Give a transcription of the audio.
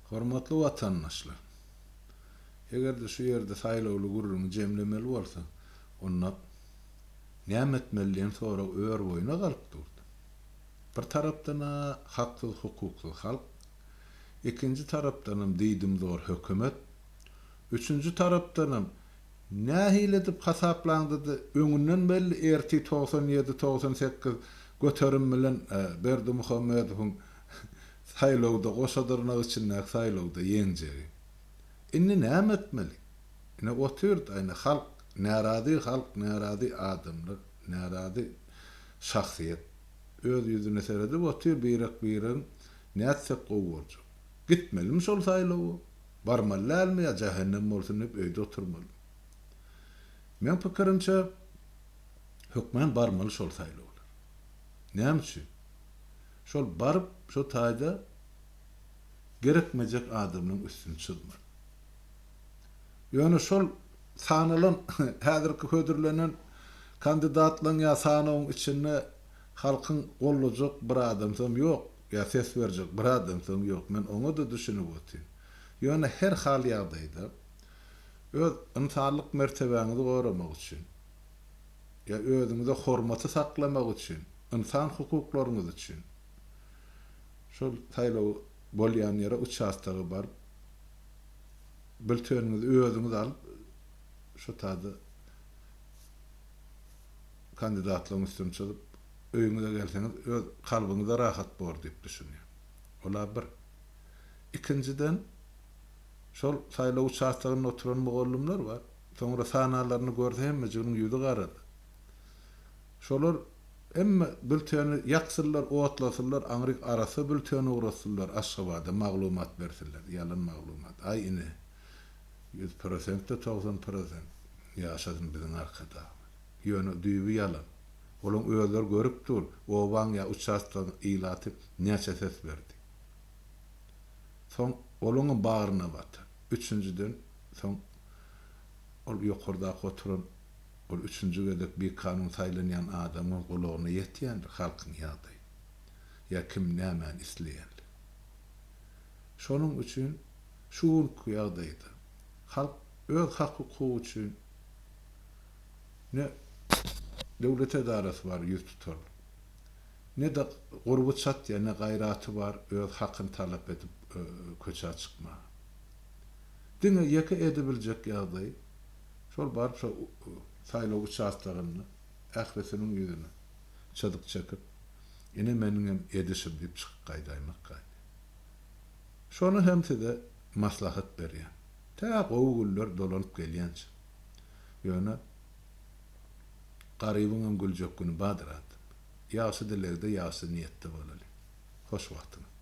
Hormatly watandaşlar. Egerde şu ýerde saýlawly gurrumy jemlemeli bolsa, onda näme etmeliň sonra öýür boýuna galyp durdy. Bir tarapdan hakly hukukly halk, ikinji tarapdan diýdim zor hökümet, üçüncü tarapdan nähile edip hasaplandy öňünden belli erti 97-98 göterim bilen Berdi Muhammedowyň saýlawda goşadyrnak üçin saýlawda ýeňjegi. Inni näme etmeli? Ine otyrdy aýna halk, närazy adamlar, närazy şahsiýet öz ýüzüne seredi, otyr birak näçe gowurjak. Gitmelimi şol saýlawa? Barmallarmy ýa cehennem bolsun diýip öýde oturmaly. Men pikirimçe hökmen barmaly şol saýlawlar. Näme üçin? Şol baryp şo taýda gerekmejek adamyň üstüne çykmaly. Ýöne şol sanalan häzirki hödürlenen kandidatlaryň ýa sanawyň içinde halkyň gollajak bir adamsam ýok, ýa ses berjek bir adamsam ýok. Men oňa da düşünip otyryn. Ýöne her hal ýagdaýda öz insanlyk mertebeňizi goramak üçin, ýa özüňize hormaty saklamak üçin, insan hukuklaryňyz üçin şol saýlaw bolýan ýere uçastagy bar, bülteniňizi özüňiz alyp şo taýda kandidatlygyň üstüne çykyp öýüňize gelseňiz öz kalbyňyza rahat bor diýip düşünýär. Ola bir. İkinciden şol saýlaw uçastagyna oturan mugallymlar bar. Soňra sanalaryny görse hemmejiniň ýüzi garady. Şolar emme bülteni ýaksyrlar, owatlasyrlar, aňryk arasy bülteni urasyrlar, aşgabada maglumat bersinler, ýalan maglumat. Ay ine 100% 90% ýaşadym biziň arkada. Ýöne düýbi ýalan. Olaň öýler görüp dur, owaň ýa uçastan ilaty näçe ses berdi. Soň olaňyň bagyryna batar. Üçüncüden soň ol ýokurda oturan ol üçüncü gedek bir kanun saýlanýan adamyň gulagyna ýetýän halkyň ýagdaýy. Ýa kim näme isleýän. Şonuň üçin şu ýagdaýda halk öz hakyky üçin ne döwlet edarasy bar ýüz tutar. Ne de gurbu çat ýa ne gaýraty bar öz hakyny talap edip köçe çykma. Diňe ýeke edebiljek ýagdaý şol bar şo saýlaw uçastagyny ähresiniň ýüzüne çadyk çakyp ine meniň edişim diýip çykyp gaýdaýmak gaý. Şonu hemse de maslahat berýär. Ta gowgullar dolanyp gelýänçe. Ýöne garybyň güljek güni badyrat. Ýaşy dilekde ýaşy niýetde bolaly. Hoş wagtyň.